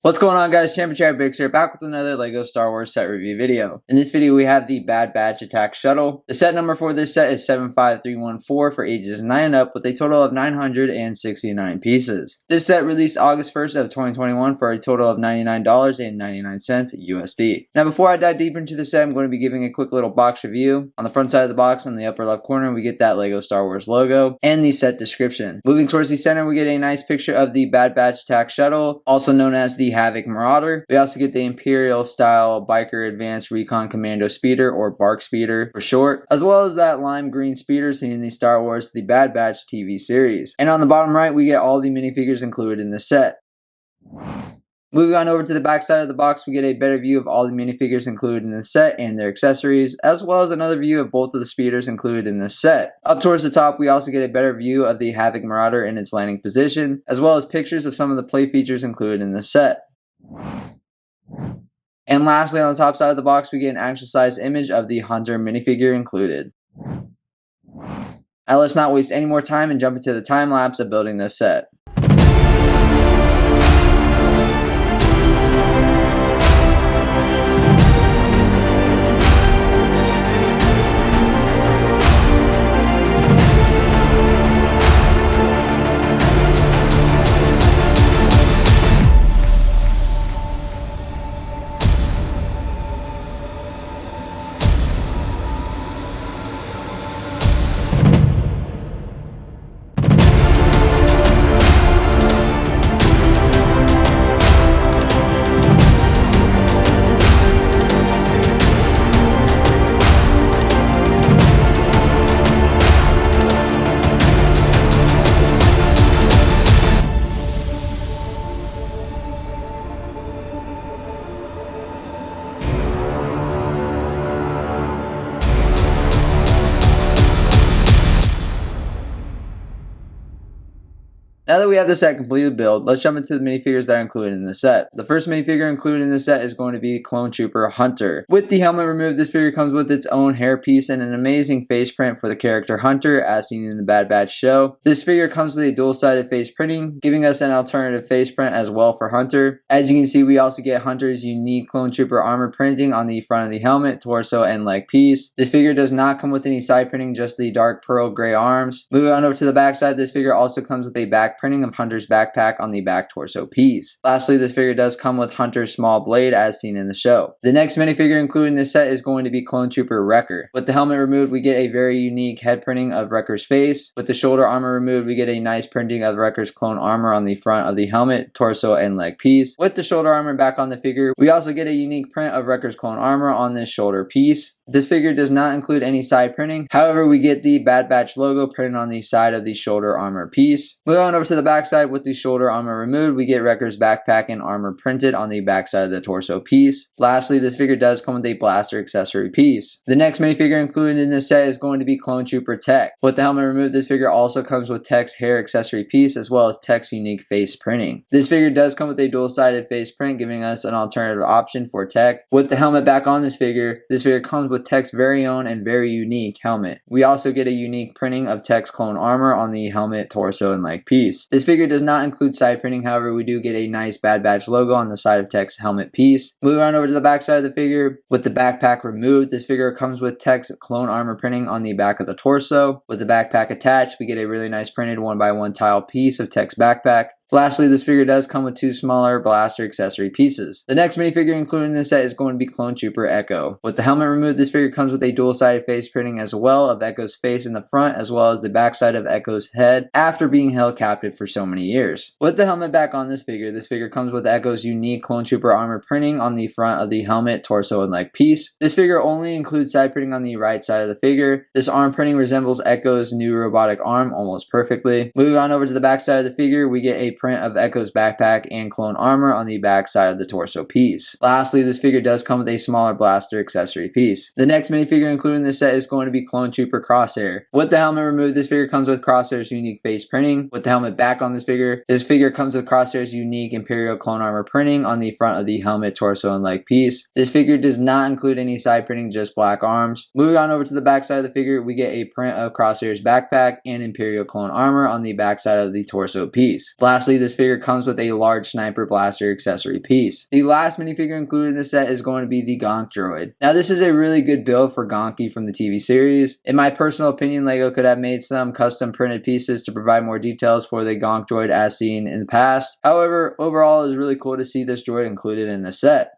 What's going on, guys? Championship Bix here, back with another LEGO Star Wars set review video. In this video, we have the Bad Batch Attack Shuttle. The set number for this set is 75314 for ages 9 and up, with a total of 969 pieces. This set released August 1st of 2021 for a total of $99.99 USD. Now, before I dive deeper into the set, I'm going to be giving a quick little box review. On the front side of the box, on the upper left corner, we get that LEGO Star Wars logo and the set description. Moving towards the center, we get a nice picture of the Bad Batch Attack Shuttle, also known as the Havoc Marauder. We also get the Imperial style Biker Advanced Recon Commando Speeder, or BARC Speeder for short, as well as that lime green speeder seen in the Star Wars The Bad Batch TV series. And on the bottom right, we get all the minifigures included in the set. Moving on over to the back side of the box, we get a better view of all the minifigures included in the set and their accessories, as well as another view of both of the speeders included in the set. Up towards the top, we also get a better view of the Havoc Marauder in its landing position, as well as pictures of some of the play features included in the set. And lastly, on the top side of the box, we get an actual size image of the Hunter minifigure included. Now let's not waste any more time and jump into the time lapse of building this set. Now that we have the set completed build, let's jump into the minifigures that are included in the set. The first minifigure included in the set is going to be Clone Trooper Hunter. With the helmet removed, this figure comes with its own hairpiece and an amazing face print for the character Hunter, as seen in the Bad Batch show. This figure comes with a dual-sided face printing, giving us an alternative face print as well for Hunter. As you can see, we also get Hunter's unique Clone Trooper armor printing on the front of the helmet, torso, and leg piece. This figure does not come with any side printing, just the dark pearl gray arms. Moving on over to the back side, this figure also comes with a back printing of Hunter's backpack on the back torso piece. Lastly, this figure does come with Hunter's small blade as seen in the show. The next minifigure included in this set is going to be Clone Trooper Wrecker. With the helmet removed, we get a very unique head printing of Wrecker's face. With the shoulder armor removed, we get a nice printing of Wrecker's clone armor on the front of the helmet, torso, and leg piece. With the shoulder armor back on the figure, we also get a unique print of Wrecker's clone armor on this shoulder piece. This figure does not include any side printing. However, we get the Bad Batch logo printed on the side of the shoulder armor piece. Moving on over to the back side, with the shoulder armor removed, we get Wrecker's backpack and armor printed on the back side of the torso piece. Lastly, this figure does come with a blaster accessory piece. The next minifigure included in this set is going to be Clone Trooper Tech. With the helmet removed, this figure also comes with Tech's hair accessory piece as well as Tech's unique face printing. This figure does come with a dual-sided face print, giving us an alternative option for Tech. With the helmet back on this figure comes with Tech's very own and very unique helmet. We also get a unique printing of Tech's clone armor on the helmet, torso, and leg piece. This figure does not include side printing, however, we do get a nice Bad Batch logo on the side of Tech's helmet piece. Moving on over to the back side of the figure, with the backpack removed, this figure comes with Tech's clone armor printing on the back of the torso. With the backpack attached, we get a really nice printed 1x1 tile piece of Tech's backpack. Lastly, this figure does come with two smaller blaster accessory pieces. The next minifigure included in this set is going to be Clone Trooper Echo. With the helmet removed, this figure comes with a dual-sided face printing as well of Echo's face in the front as well as the backside of Echo's head after being held captive for so many years. With the helmet back on this figure comes with Echo's unique Clone Trooper armor printing on the front of the helmet, torso, and leg piece. This figure only includes side printing on the right side of the figure. This arm printing resembles Echo's new robotic arm almost perfectly. Moving on over to the back side of the figure, we get a print of Echo's backpack and clone armor on the back side of the torso piece. Lastly, this figure does come with a smaller blaster accessory piece. The next minifigure included in this set is going to be Clone Trooper Crosshair. With the helmet removed, this figure comes with Crosshair's unique face printing. With the helmet back on this figure comes with Crosshair's unique Imperial clone armor printing on the front of the helmet, torso, and leg piece. This figure does not include any side printing, just black arms. Moving on over to the back side of the figure, we get a print of Crosshair's backpack and Imperial clone armor on the back side of the torso piece. Lastly, Lastly, this figure comes with a large sniper blaster accessory piece. The last minifigure included in the set is going to be the Gonk droid. Now this is a really good build for Gonky from the TV series. In my personal opinion, LEGO could have made some custom printed pieces to provide more details for the Gonk droid as seen in the past. However, overall it was really cool to see this droid included in the set.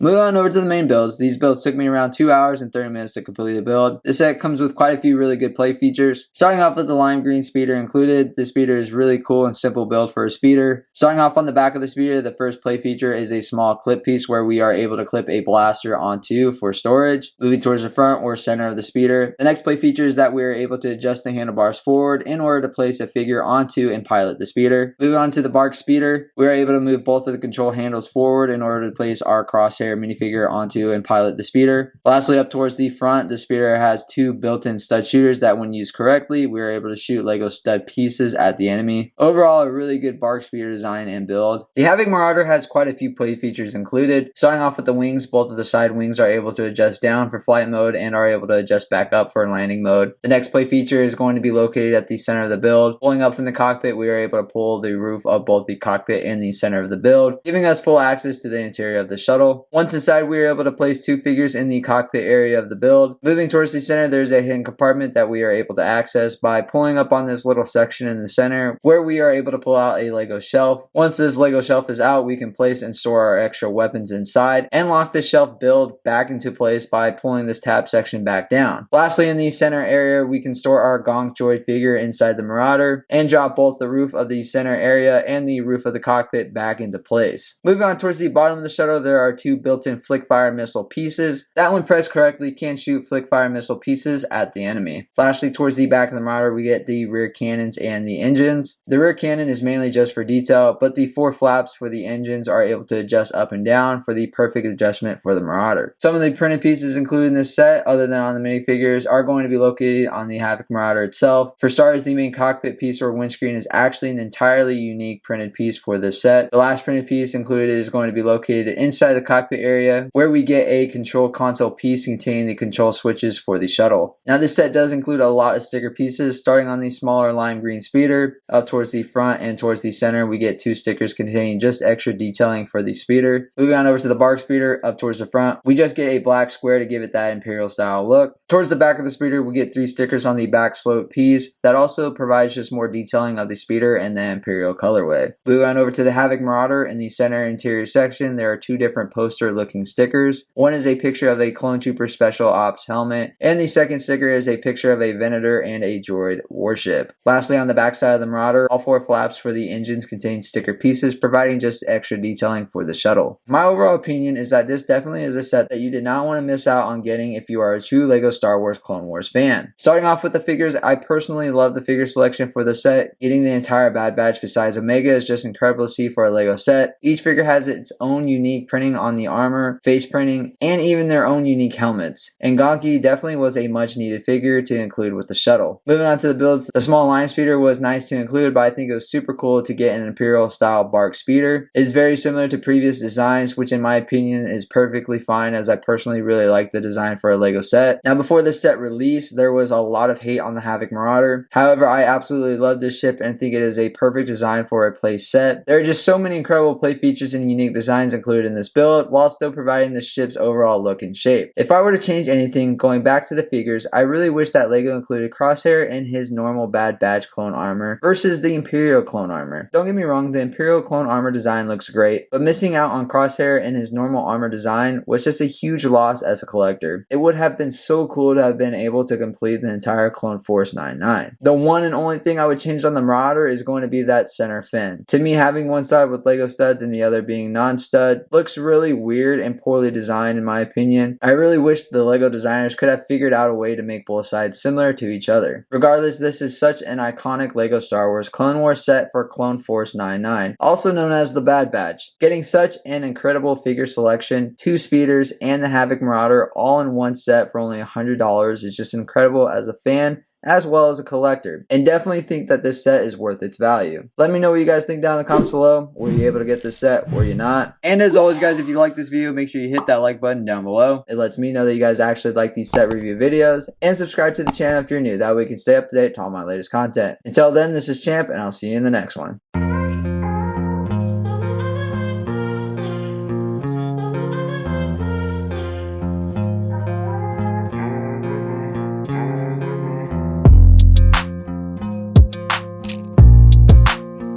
Moving on over to the main builds. These builds took me around 2 hours and 30 minutes to complete the build. This set comes with quite a few really good play features. Starting off with the lime green speeder included. This speeder is really cool and simple build for a speeder. Starting off on the back of the speeder, the first play feature is a small clip piece where we are able to clip a blaster onto for storage. Moving towards the front or center of the speeder. The next play feature is that we are able to adjust the handlebars forward in order to place a figure onto and pilot the speeder. Moving on to the bark speeder, we are able to move both of the control handles forward in order to place our crosshair minifigure onto and pilot the speeder. Lastly, up towards the front, the speeder has 2 built-in stud shooters that when used correctly, we are able to shoot LEGO stud pieces at the enemy. Overall, a really good bark speeder design and build. The Havoc Marauder has quite a few play features included. Starting off with the wings, both of the side wings are able to adjust down for flight mode and are able to adjust back up for landing mode. The next play feature is going to be located at the center of the build. Pulling up from the cockpit, we are able to pull the roof of both the cockpit and the center of the build, giving us full access to the interior of the shuttle. Once inside, we are able to place 2 figures in the cockpit area of the build. Moving towards the center, there's a hidden compartment that we are able to access by pulling up on this little section in the center where we are able to pull out a LEGO shelf. Once this LEGO shelf is out, we can place and store our extra weapons inside and lock the shelf build back into place by pulling this tab section back down. Lastly, in the center area, we can store our Gonk droid figure inside the Marauder and drop both the roof of the center area and the roof of the cockpit back into place. Moving on towards the bottom of the shuttle, there are 2 built-in flick fire missile pieces that when pressed correctly can shoot flick fire missile pieces at the enemy. Lastly, towards the back of the Marauder, we get the rear cannons and the engines. The rear cannon is mainly just for detail, but the 4 flaps for the engines are able to adjust up and down for the perfect adjustment for the Marauder. Some of the printed pieces included in this set, other than on the minifigures, are going to be located on the Havoc Marauder itself. For starters, the main cockpit piece or windscreen is actually an entirely unique printed piece for this set. The last printed piece included is going to be located inside the cockpit area where we get a control console piece containing the control switches for the shuttle. Now this set does include a lot of sticker pieces. Starting on the smaller lime green speeder, up towards the front and towards the center, we get 2 stickers containing just extra detailing for the speeder. Moving on over to the bark speeder, up towards the front, we just get a black square to give it that Imperial style look. Towards the back of the speeder, we get 3 stickers on the back slope piece that also provides just more detailing of the speeder and the Imperial colorway. Moving on over to the Havoc Marauder, in the center interior section, there are 2 different poster looking stickers. One is a picture of a Clone Trooper Special Ops helmet, and the second sticker is a picture of a Venator and a droid warship. Lastly, on the back side of the Marauder, all 4 flaps for the engines contain sticker pieces, providing just extra detailing for the shuttle. My overall opinion is that this definitely is a set that you did not want to miss out on getting if you are a true LEGO Star Wars Clone Wars fan. Starting off with the figures, I personally love the figure selection for the set. Getting the entire Bad Batch besides Omega is just incredible to see for a LEGO set. Each figure has its own unique printing on the armor, face printing, and even their own unique helmets. And Gonky definitely was a much needed figure to include with the shuttle. Moving on to the builds, the small lime speeder was nice to include, but I think it was super cool to get an Imperial style bark speeder. It is very similar to previous designs, which in my opinion is perfectly fine, as I personally really like the design for a LEGO set. Now before this set released, there was a lot of hate on the Havoc Marauder. However, I absolutely love this ship and think it is a perfect design for a play set. There are just so many incredible play features and unique designs included in this build, while still providing the ship's overall look and shape. If I were to change anything, going back to the figures, I really wish that LEGO included Crosshair in his normal Bad Batch clone armor versus the Imperial clone armor. Don't get me wrong, the Imperial clone armor design looks great, but missing out on Crosshair in his normal armor design was just a huge loss as a collector. It would have been so cool to have been able to complete the entire Clone Force 99. The one and only thing I would change on the Marauder is going to be that center fin. To me, having one side with LEGO studs and the other being non-stud looks really weird and poorly designed in my opinion. I really wish the LEGO designers could have figured out a way to make both sides similar to each other. Regardless, this is such an iconic LEGO Star Wars Clone Wars set for Clone Force 99, also known as the Bad Batch. Getting such an incredible figure selection, 2 speeders, and the Havoc Marauder all in one set for only $100 is just incredible as a fan as well as a collector, and definitely think that this set is worth its value. Let me know what you guys think down in the comments below. Were you able to get this set? Were you not? And as always guys, if you like this video, make sure you hit that like button down below. It lets me know that you guys actually like these set review videos, and subscribe to the channel if you're new. That way we can stay up to date to all my latest content. Until then, this is Champ, and I'll see you in the next one.